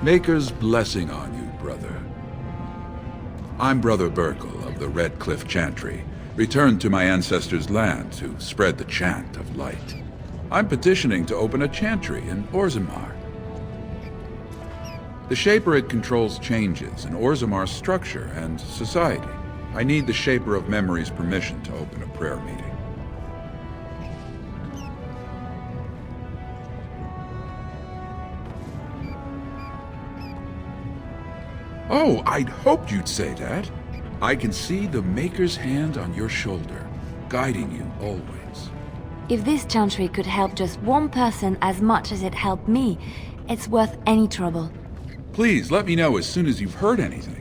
Maker's blessing on you, brother. I'm Brother Burkle of the Red Cliff Chantry, returned to my ancestors' land to spread the chant of light. I'm petitioning to open a chantry in Orzammar. The Shaperid controls changes in Orzammar's structure and society. I need the Shaper of Memory's permission to open a prayer meeting. Oh, I'd hoped you'd say that. I can see the Maker's hand on your shoulder, guiding you always. If this chantry could help just one person as much as it helped me, it's worth any trouble. Please, let me know as soon as you've heard anything.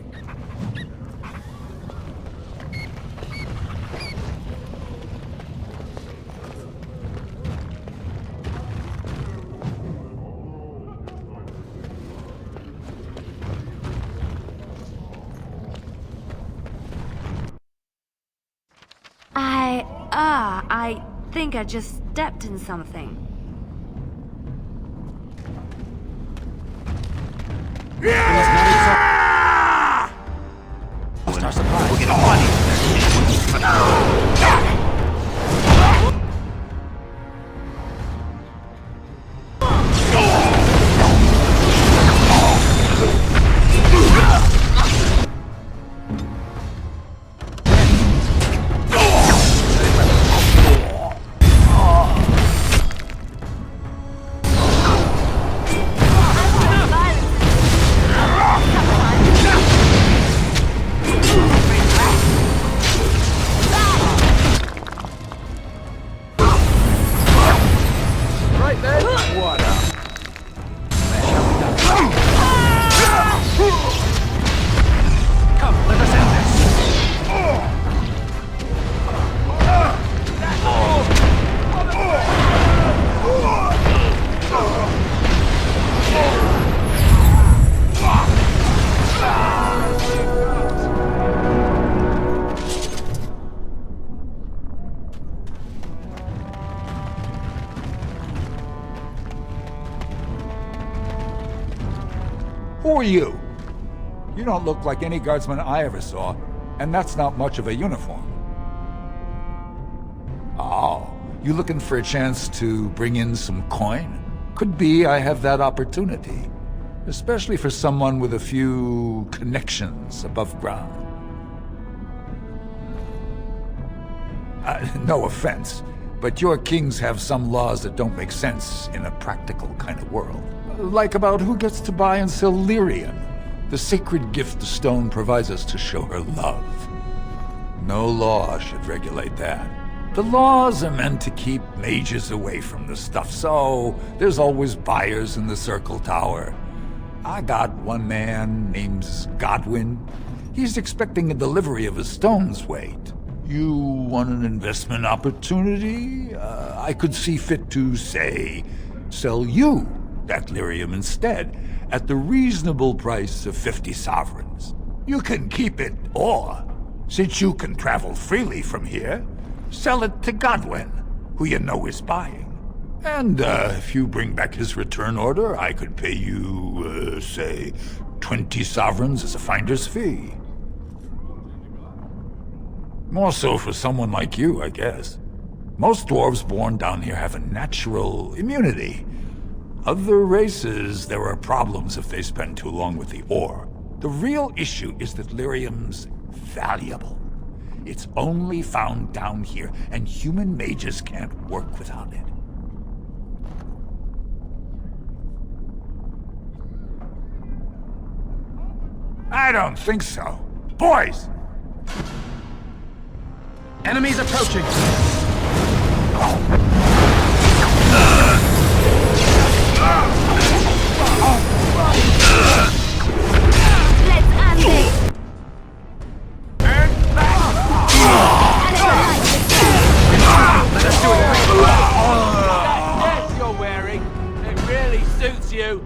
I think I just stepped in something. Our supplies. We'll get money. Who are you? You don't look like any guardsman I ever saw, and that's not much of a uniform. Oh, you looking for a chance to bring in some coin? Could be I have that opportunity, especially for someone with a few connections above ground. No offense, but your kings have some laws that don't make sense in a practical kind of world. Like about who gets to buy and sell lyrium, the sacred gift the stone provides us to show her love. No law should regulate that. The laws are meant to keep mages away from the stuff, so there's always buyers in the Circle Tower. I got one man named Godwin. He's expecting a delivery of a stone's weight. You want an investment opportunity? I could see fit to, say, sell you that lyrium instead, at the reasonable price of 50 sovereigns. You can keep it, or, since you can travel freely from here, sell it to Godwin, who you know is buying. And if you bring back his return order, I could pay you, say, 20 sovereigns as a finder's fee. More so for someone like you, I guess. Most dwarves born down here have a natural immunity. Other races, there are problems if they spend too long with the ore. The real issue is that lyrium's valuable. It's only found down here, and human mages can't work without it. I don't think so. Boys! Enemies approaching. Let's end it! Let us do it. That dress you're wearing, it really suits you.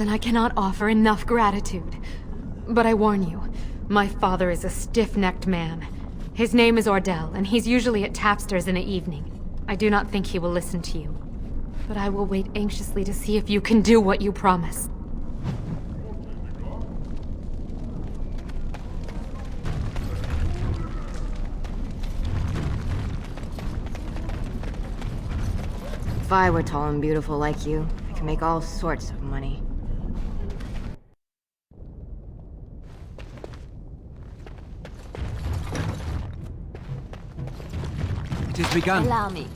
then I cannot offer enough gratitude. But I warn you, my father is a stiff-necked man. His name is Ordell, and he's usually at Tapster's in the evening. I do not think he will listen to you. But I will wait anxiously to see if you can do what you promise. If I were tall and beautiful like you, I could make all sorts of money. It has begun. Allow me.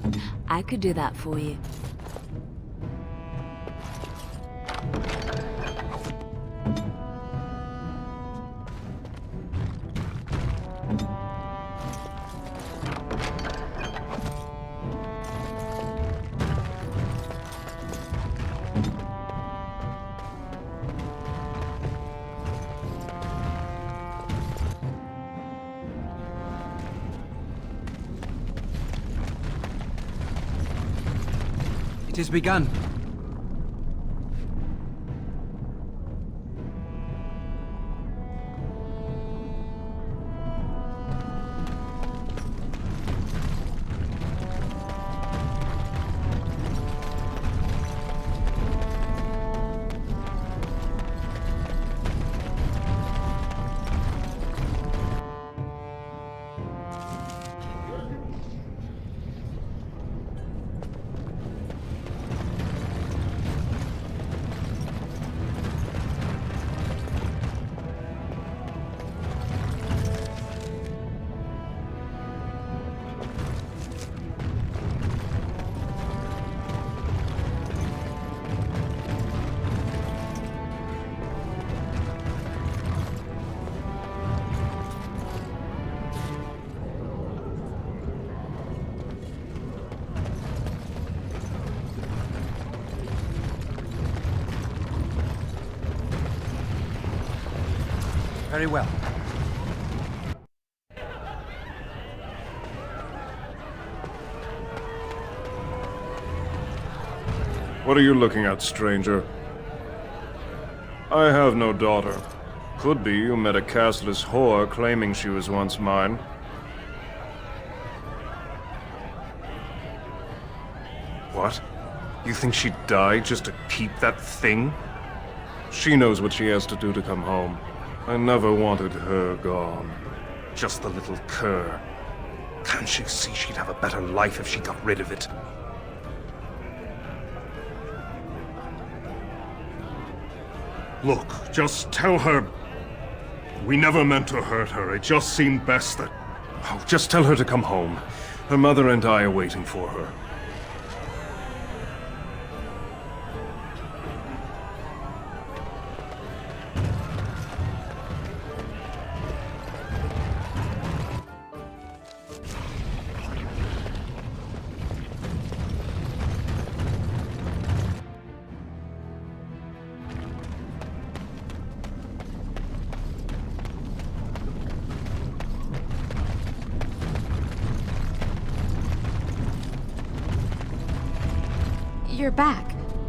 I could do that for you. It has begun. Very well. What are you looking at, stranger? I have no daughter. Could be you met a castless whore claiming she was once mine. What? You think she'd die just to keep that thing? She knows what she has to do to come home. I never wanted her gone. Just the little cur. Can't she see she'd have a better life if she got rid of it? Look, just tell her... We never meant to hurt her. It just seemed best that... Oh, just tell her to come home. Her mother and I are waiting for her. You're back.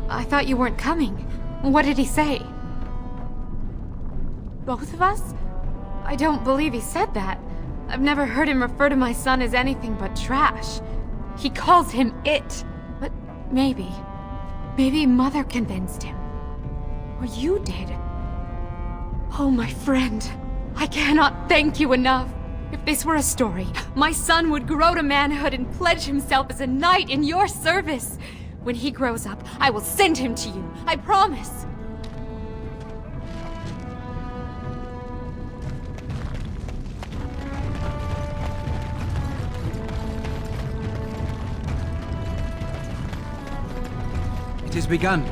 I thought you weren't coming. What did he say? Both of us? I don't believe he said that. I've never heard him refer to my son as anything but trash. He calls him it. But maybe Mother convinced him. Or you did. Oh, my friend. I cannot thank you enough. If this were a story, my son would grow to manhood and pledge himself as a knight in your service. When he grows up, I will send him to you. I promise. It has begun.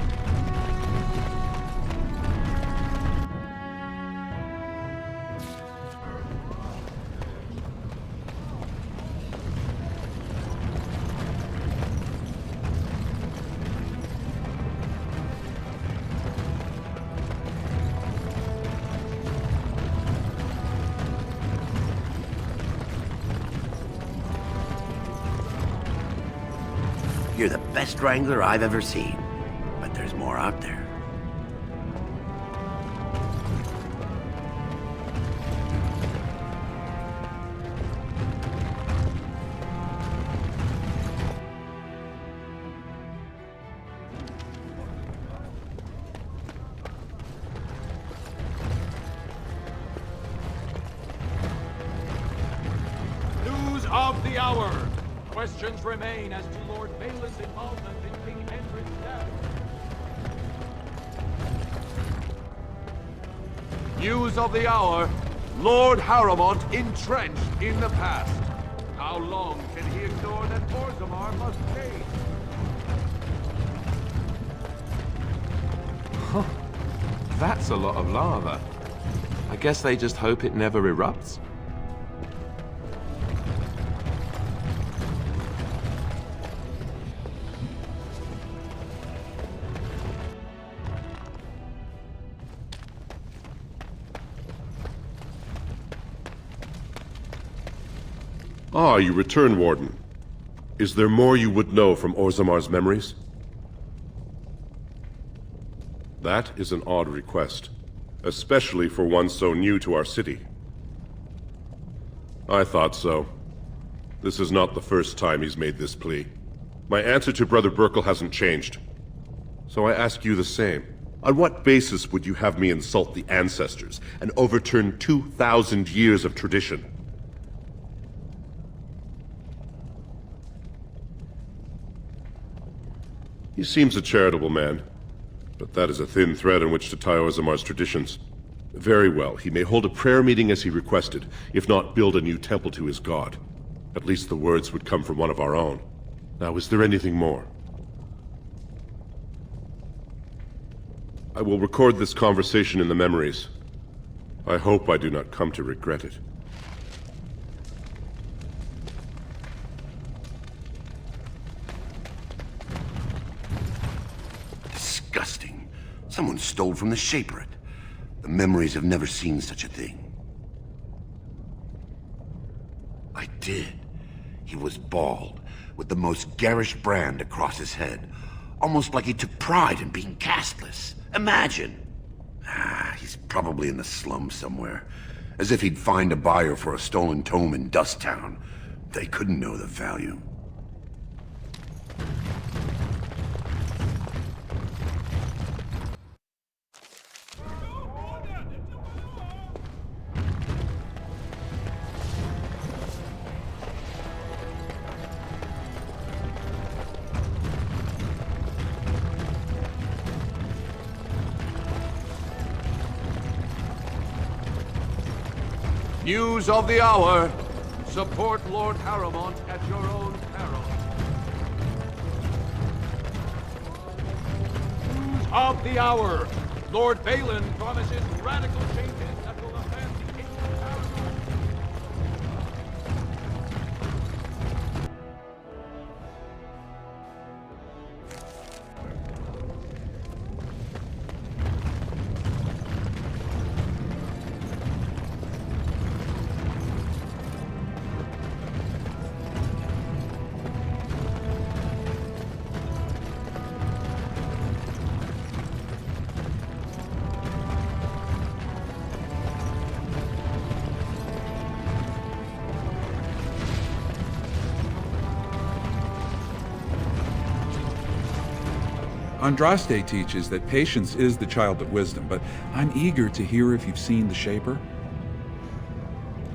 You're the best wrangler I've ever seen. But there's more out there. questions remain as to Lord Balin's involvement in King Hendrik's death. News of the hour. Lord Harrowmont entrenched in the past. How long can he ignore that Orzammar must change? Huh. That's a lot of lava. I guess they just hope it never erupts. Ah, you return, Warden. Is there more you would know from Orzammar's memories? That is an odd request, especially for one so new to our city. I thought so. This is not the first time he's made this plea. My answer to Brother Burkle hasn't changed. So I ask you the same. On what basis would you have me insult the ancestors and overturn 2,000 years of tradition? He seems a charitable man, but that is a thin thread on which to tie Orzammar's traditions. Very well, he may hold a prayer meeting as he requested, if not build a new temple to his god. At least the words would come from one of our own. Now, is there anything more? I will record this conversation in the memories. I hope I do not come to regret it. Disgusting. Someone stole from the Shaperate. The memories have never seen such a thing. I did. He was bald, with the most garish brand across his head. Almost like he took pride in being castless. Imagine! He's probably in the slums somewhere. As if he'd find a buyer for a stolen tome in Dust Town. They couldn't know the value. News of the hour. Support Lord Harrowmont at your own peril. News of the hour. Lord Balin promises radical changes that will offend the King of Harrowmont. Andraste teaches that patience is the child of wisdom, but I'm eager to hear if you've seen the Shaper.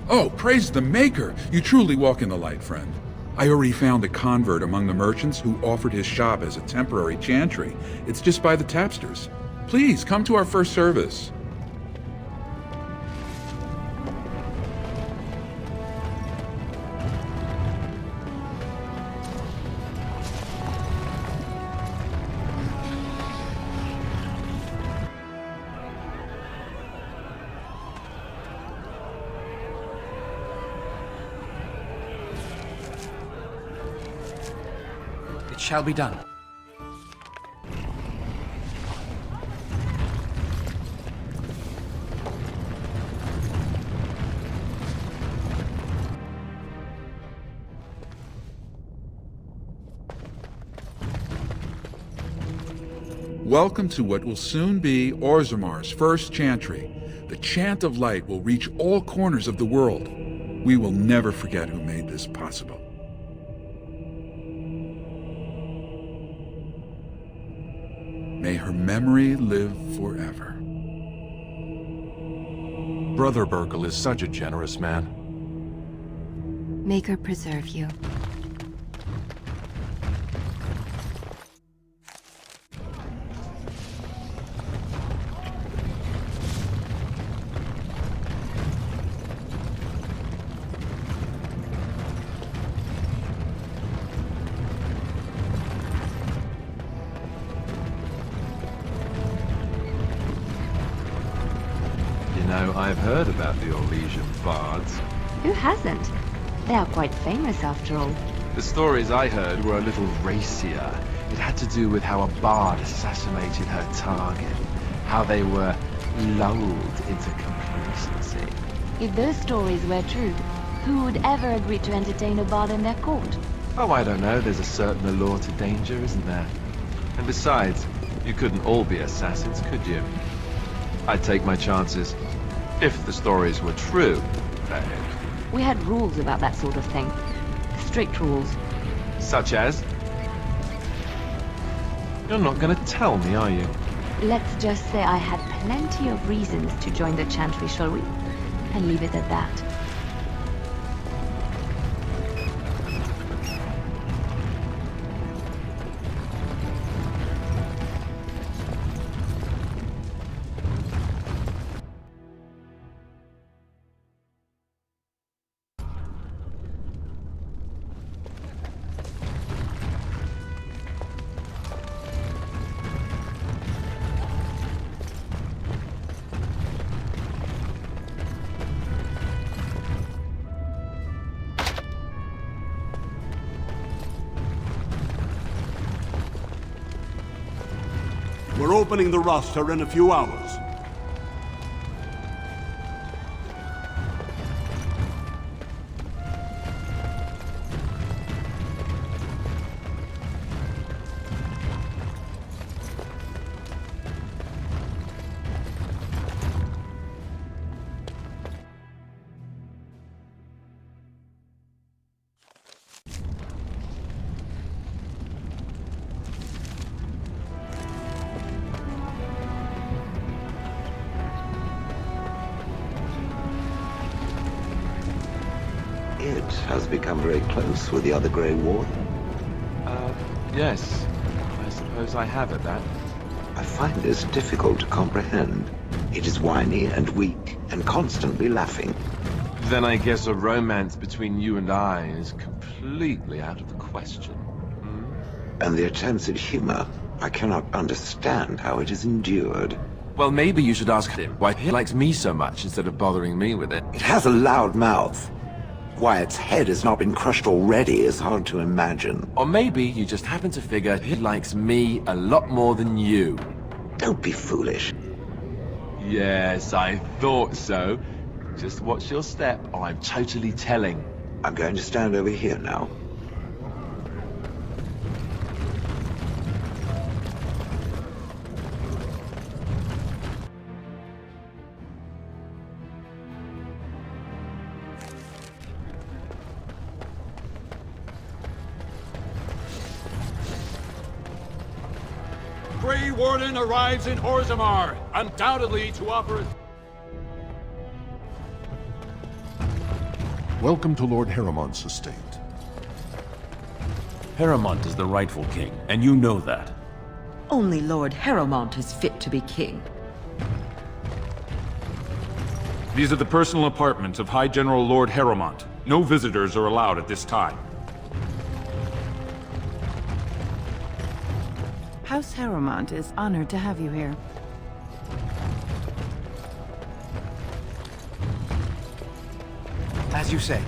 Oh, praise the Maker! You truly walk in the light, friend. I already found a convert among the merchants who offered his shop as a temporary chantry. It's just by the tapsters. Please, come to our first service. Shall be done. Welcome to what will soon be Orzammar's first chantry. The chant of light will reach all corners of the world. We will never forget who made this possible. May her memory live forever. Brother Burkle is such a generous man. Maker preserve you. know, I've heard about the Orlesian bards. Who hasn't? They are quite famous after all. The stories I heard were a little racier. It had to do with how a bard assassinated her target, how they were lulled into complacency. If those stories were true, who would ever agree to entertain a bard in their court? Oh, I don't know. There's a certain allure to danger, isn't there? And besides, you couldn't all be assassins, could you? I'd take my chances. If the stories were true, that is. We had rules about that sort of thing. Strict rules. Such as? You're not gonna tell me, are you? Let's just say I had plenty of reasons to join the Chantry, shall we? And leave it at that. We're opening the roster in a few hours. It has become very close with the other Grey Warden. Yes. I suppose I have at that. I find this difficult to comprehend. It is whiny and weak, and constantly laughing. Then I guess a romance between you and I is completely out of the question. And the attempts at humor, I cannot understand how it is endured. Well, maybe you should ask him why he likes me so much instead of bothering me with it. It has a loud mouth. Why its head has not been crushed already is hard to imagine. Or maybe you just happen to figure he likes me a lot more than you. Don't be foolish. Yes, I thought so. Just watch your step, or I'm totally telling. I'm going to stand over here now. Grey Warden arrives in Orzammar, undoubtedly to offer... Welcome to Lord Haramont's estate. Haramont is the rightful king, and you know that. Only Lord Haramont is fit to be king. These are the personal apartments of High General Lord Haramont. No visitors are allowed at this time. House Haramont is honored to have you here. As you say.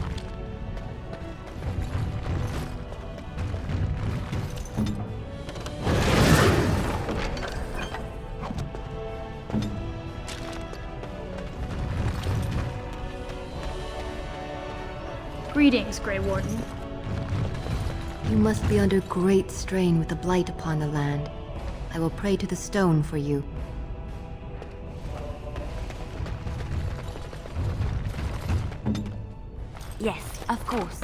Greetings, Grey Warden. You must be under great strain with the blight upon the land. I will pray to the stone for you. Yes, of course.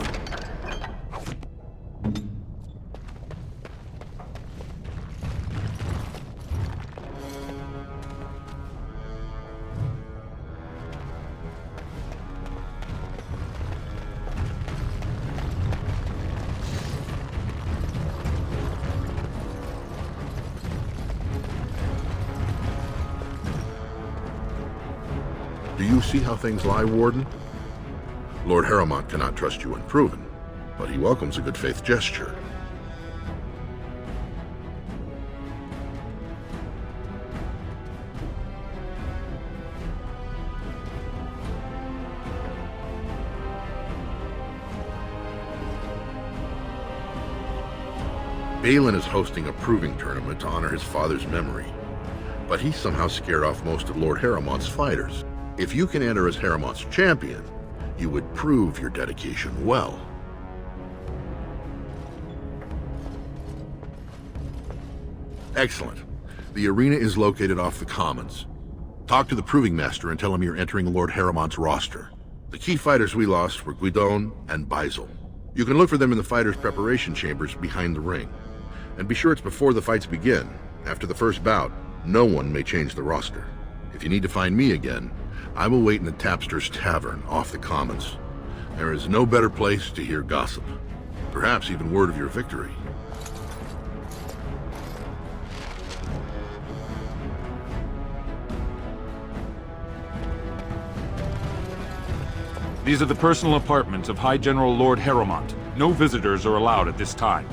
Do you see how things lie, Warden? Lord Haramont cannot trust you unproven, but he welcomes a good faith gesture. Balin is hosting a proving tournament to honor his father's memory, but he somehow scared off most of Lord Harrowmont's fighters. If you can enter as Harrowmont's champion, you would prove your dedication well. Excellent. The arena is located off the Commons. Talk to the Proving Master and tell him you're entering Lord Harrowmont's roster. The key fighters we lost were Guidon and Baisel. You can look for them in the fighters' preparation chambers behind the ring. And be sure it's before the fights begin. After the first bout, no one may change the roster. If you need to find me again, I will wait in the Tapster's Tavern off the Commons. There is no better place to hear gossip. Perhaps even word of your victory. These are the personal apartments of High General Lord Harrowmont. No visitors are allowed at this time.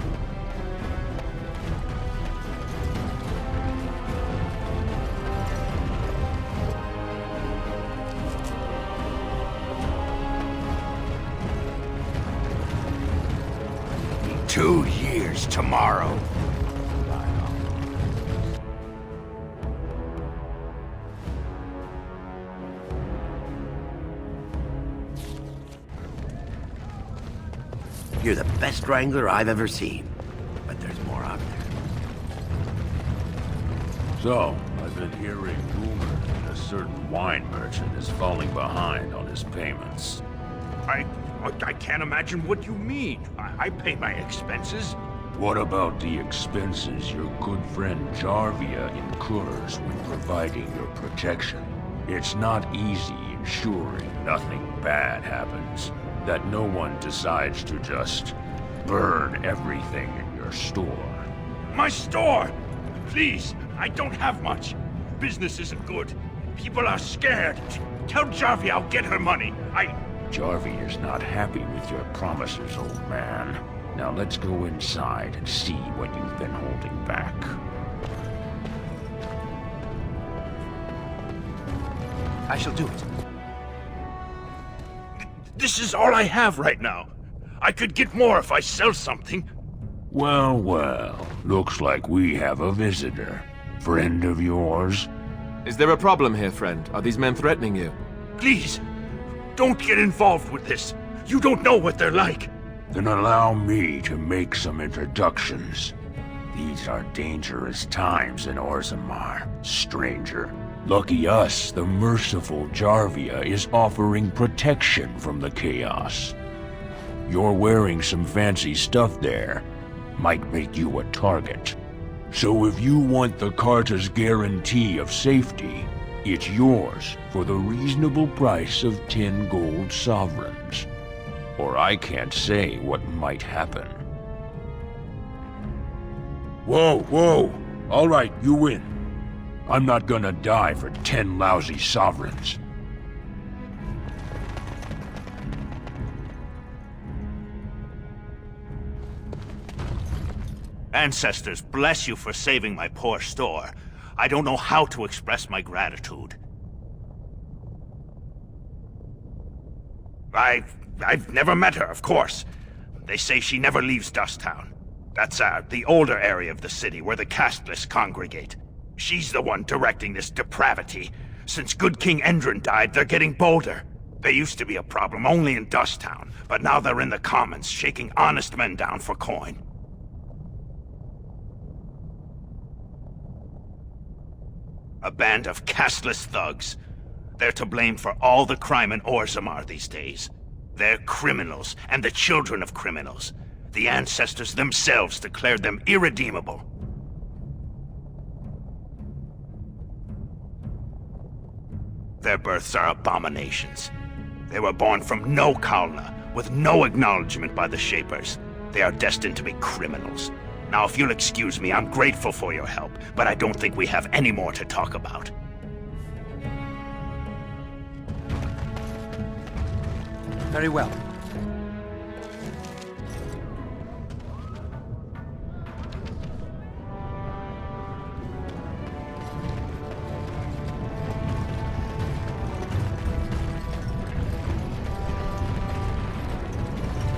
"2 years tomorrow." You're the best wrangler I've ever seen, but there's more out there. So, I've been hearing rumors that a certain wine merchant is falling behind on his payments. I can't imagine what you mean. I pay my expenses. What about the expenses your good friend Jarvia incurs when providing your protection? It's not easy ensuring nothing bad happens, that no one decides to just burn everything in your store. My store! Please, I don't have much. Business isn't good. People are scared. Tell Jarvia I'll get her money. Jarvia is not happy with your promises, old man. Now let's go inside and see what you've been holding back. I shall do it. This is all I have right now. I could get more if I sell something. Well, well. Looks like we have a visitor. Friend of yours? Is there a problem here, friend? Are these men threatening you? Please, don't get involved with this. You don't know what they're like. Then allow me to make some introductions. These are dangerous times in Orzammar, stranger. Lucky us, the merciful Jarvia is offering protection from the chaos. You're wearing some fancy stuff there. Might make you a target. So if you want the Carta's guarantee of safety, it's yours for the reasonable price of 10 gold sovereigns. Or I can't say what might happen. Whoa, whoa! All right, you win. I'm not gonna die for 10 lousy sovereigns. Ancestors, bless you for saving my poor store. I don't know how to express my gratitude. I've never met her, of course. They say she never leaves Dusttown. That's the older area of the city where the casteless congregate. She's the one directing this depravity. Since good King Endrin died, they're getting bolder. They used to be a problem only in Dusttown, but now they're in the Commons, shaking honest men down for coin. A band of casteless thugs. They're to blame for all the crime in Orzammar these days. They're criminals, and the children of criminals. The ancestors themselves declared them irredeemable. Their births are abominations. They were born from no Kalna, with no acknowledgement by the Shapers. They are destined to be criminals. Now, if you'll excuse me, I'm grateful for your help, but I don't think we have any more to talk about. Very well.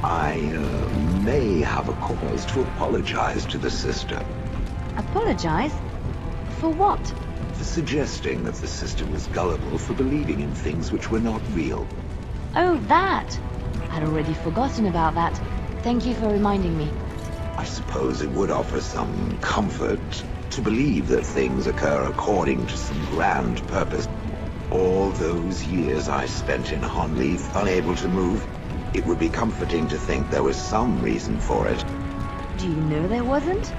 I may have a cause to apologize to the sister. Apologize? For what? For suggesting that the sister was gullible for believing in things which were not real. Oh, that! I'd already forgotten about that. Thank you for reminding me. I suppose it would offer some comfort to believe that things occur according to some grand purpose. All those years I spent in Honleith, unable to move, it would be comforting to think there was some reason for it. Do you know there wasn't?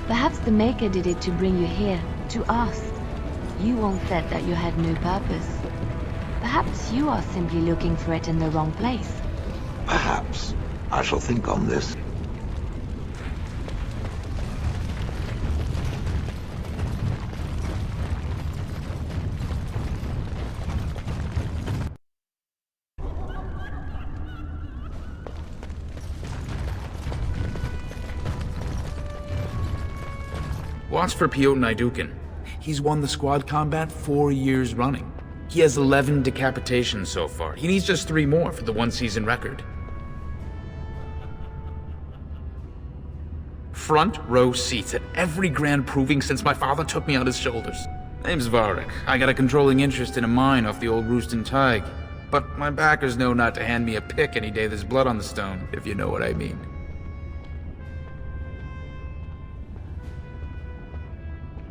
Perhaps the Maker did it to bring you here, to us. You once said that you had no purpose. Perhaps you are simply looking for it in the wrong place. Perhaps. I shall think on this. Watch for Piotr Naidukin. He's won the squad combat 4 years running. He has 11 decapitations so far. He needs just 3 more for the one-season record. Front row seats at every grand proving since my father took me on his shoulders. Name's Varric. I got a controlling interest in a mine off the old Roostin Tig. But my backers know not to hand me a pick any day there's blood on the stone, if you know what I mean.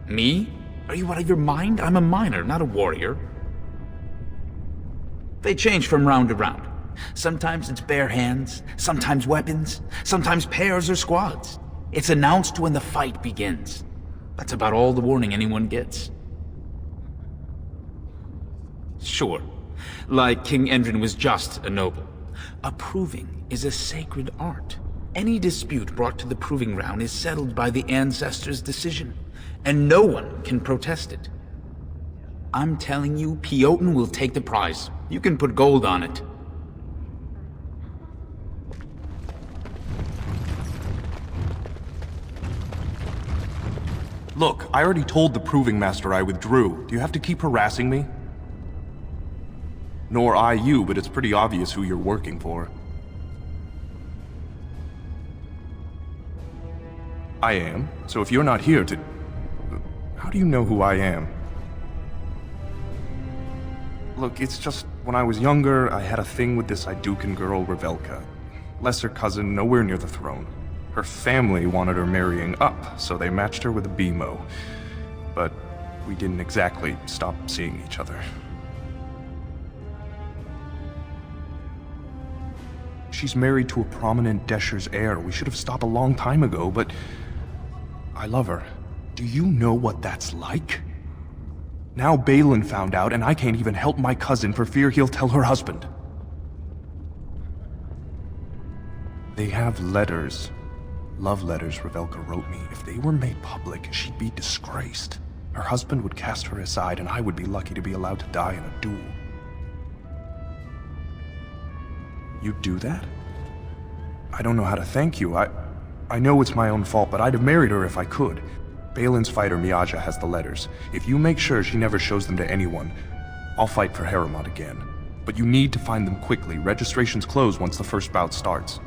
Me? Are you out of your mind? I'm a miner, not a warrior. They change from round to round. Sometimes it's bare hands, sometimes weapons, sometimes pairs or squads. It's announced when the fight begins. That's about all the warning anyone gets. Sure, like King Endrin was just a noble. A proving is a sacred art. Any dispute brought to the proving ground is settled by the ancestors' decision, and no one can protest it. I'm telling you, Piotr will take the prize. You can put gold on it. Look, I already told the Proving Master I withdrew. Do you have to keep harassing me? Nor I you, but it's pretty obvious who you're working for. I am. So if you're not here to... How do you know who I am? Look, it's just, when I was younger, I had a thing with this Idukan girl, Revelka. Lesser cousin, nowhere near the throne. Her family wanted her marrying up, so they matched her with a BMO. But we didn't exactly stop seeing each other. She's married to a prominent Desher's heir. We should have stopped a long time ago, but... I love her. Do you know what that's like? Now Balin found out, and I can't even help my cousin for fear he'll tell her husband. They have letters. Love letters Revelka wrote me. If they were made public, she'd be disgraced. Her husband would cast her aside, and I would be lucky to be allowed to die in a duel. You'd do that? I don't know how to thank you. I know it's my own fault, but I'd have married her if I could. Balin's fighter Miaja has the letters. If you make sure she never shows them to anyone, I'll fight for Harrowmont again. But you need to find them quickly. Registrations close once the first bout starts.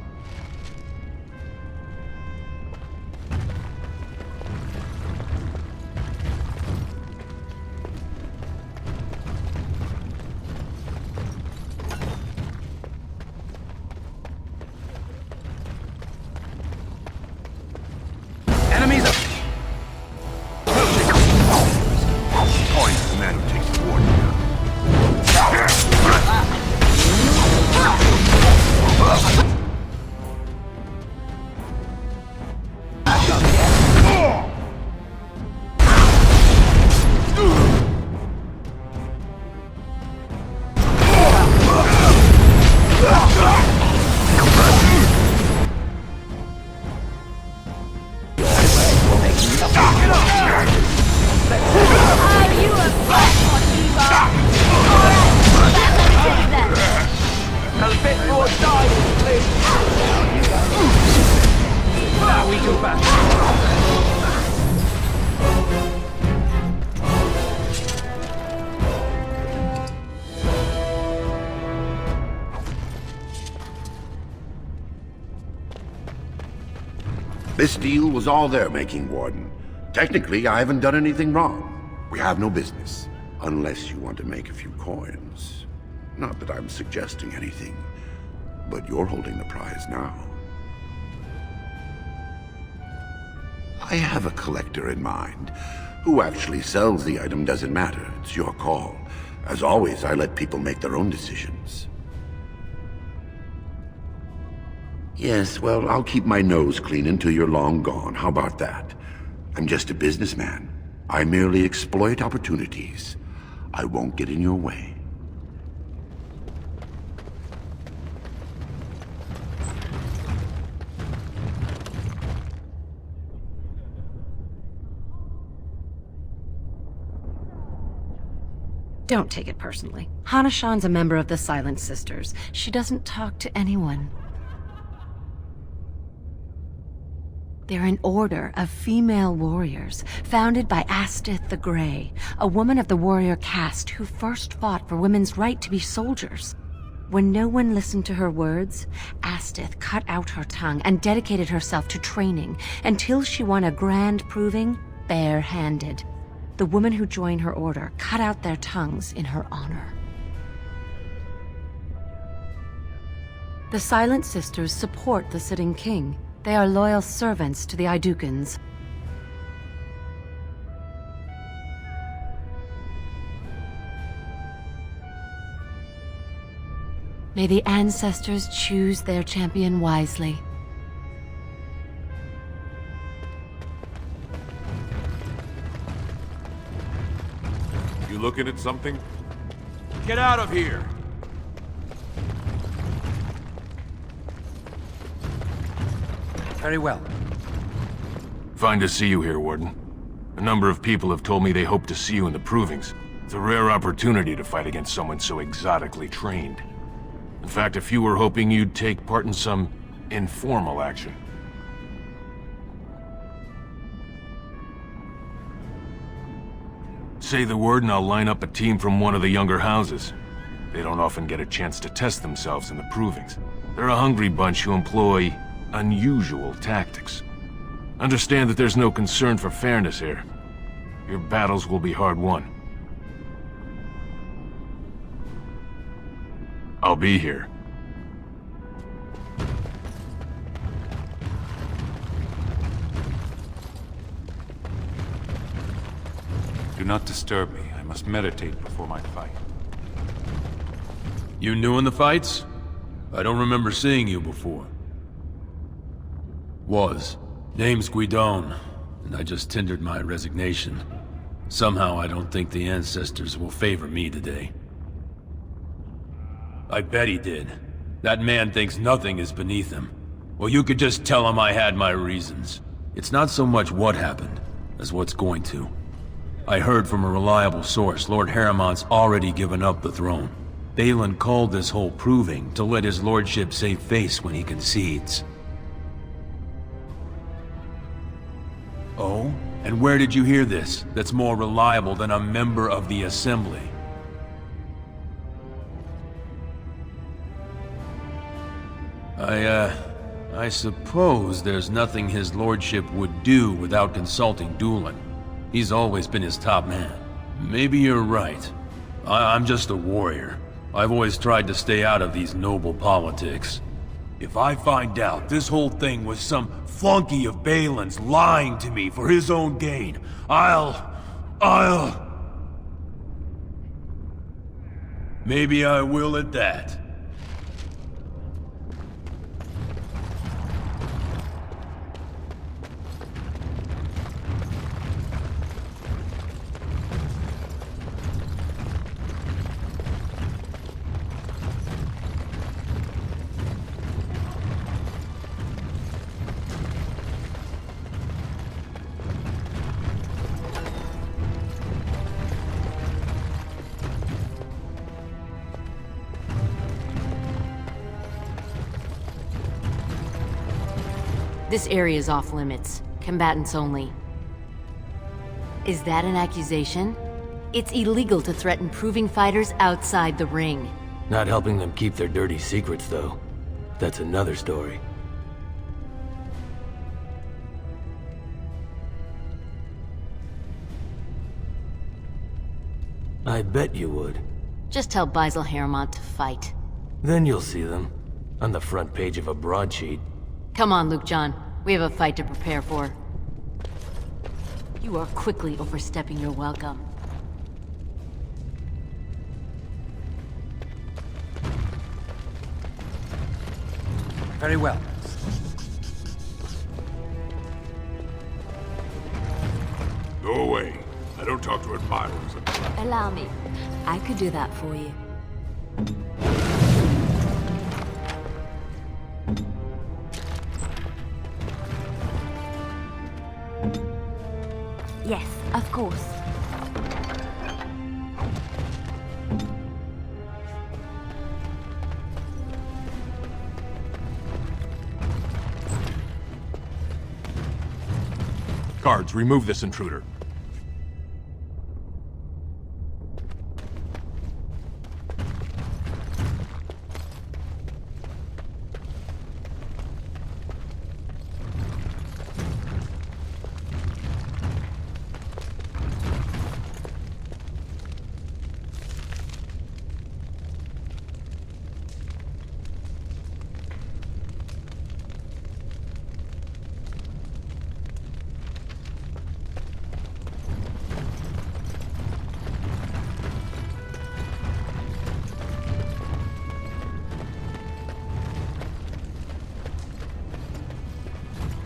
This deal was all their making, Warden. Technically, I haven't done anything wrong. We have no business. Unless you want to make a few coins. Not that I'm suggesting anything, but you're holding the prize now. I have a collector in mind. Who actually sells the item doesn't matter. It's your call. As always, I let people make their own decisions. Yes, well, I'll keep my nose clean until you're long gone. How about that? I'm just a businessman. I merely exploit opportunities. I won't get in your way. Don't take it personally. Hana-shan's a member of the Silent Sisters. She doesn't talk to anyone. They're an order of female warriors, founded by Astith the Grey, a woman of the warrior caste who first fought for women's right to be soldiers. When no one listened to her words, Astith cut out her tongue and dedicated herself to training until she won a grand proving bare-handed. The women who joined her order cut out their tongues in her honor. The Silent Sisters support the sitting king. They are loyal servants to the Idukans. May the ancestors choose their champion wisely. You looking at something? Get out of here! Very well. Fine to see you here, Warden. A number of people have told me they hope to see you in the provings. It's a rare opportunity to fight against someone so exotically trained. In fact, a few were hoping you'd take part in some informal action. Say the word and I'll line up a team from one of the younger houses. They don't often get a chance to test themselves in the provings. They're a hungry bunch who employ unusual tactics. Understand that there's no concern for fairness here. Your battles will be hard won. I'll be here. Do not disturb me. I must meditate before my fight. You new in the fights? I don't remember seeing you before. Name's Guidon, and I just tendered my resignation. Somehow I don't think the ancestors will favor me today. I bet he did. That man thinks nothing is beneath him. Well, you could just tell him I had my reasons. It's not so much what happened, as what's going to. I heard from a reliable source Lord Haramont's already given up the throne. DahliaLynn called this whole proving to let his lordship save face when he concedes. Oh? And where did you hear this that's more reliable than a member of the Assembly? I suppose there's nothing his lordship would do without consulting Doolin. He's always been his top man. Maybe you're right. I'm just a warrior. I've always tried to stay out of these noble politics. If I find out this whole thing was some flunky of Balin's lying to me for his own gain, Maybe I will at that. This area is off limits. Combatants only. Is that an accusation? It's illegal to threaten proving fighters outside the ring. Not helping them keep their dirty secrets, though. That's another story. I bet you would. Just tell Basil Harrowmont to fight. Then you'll see them. On the front page of a broadsheet. Come on, Luke John. We have a fight to prepare for. You are quickly overstepping your welcome. Very well. Go away. I don't talk to admirers. Allow me. I could do that for you. Yes, of course. Guards, remove this intruder.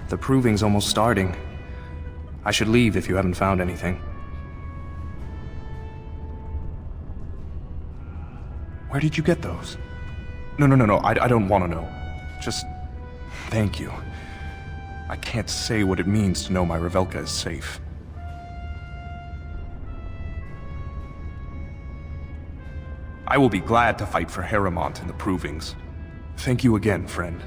The proving's almost starting. I should leave if you haven't found anything. Where did you get those? No, I don't want to know. Just... thank you. I can't say what it means to know my Revelka is safe. I will be glad to fight for Harrowmont in the provings. Thank you again, friend.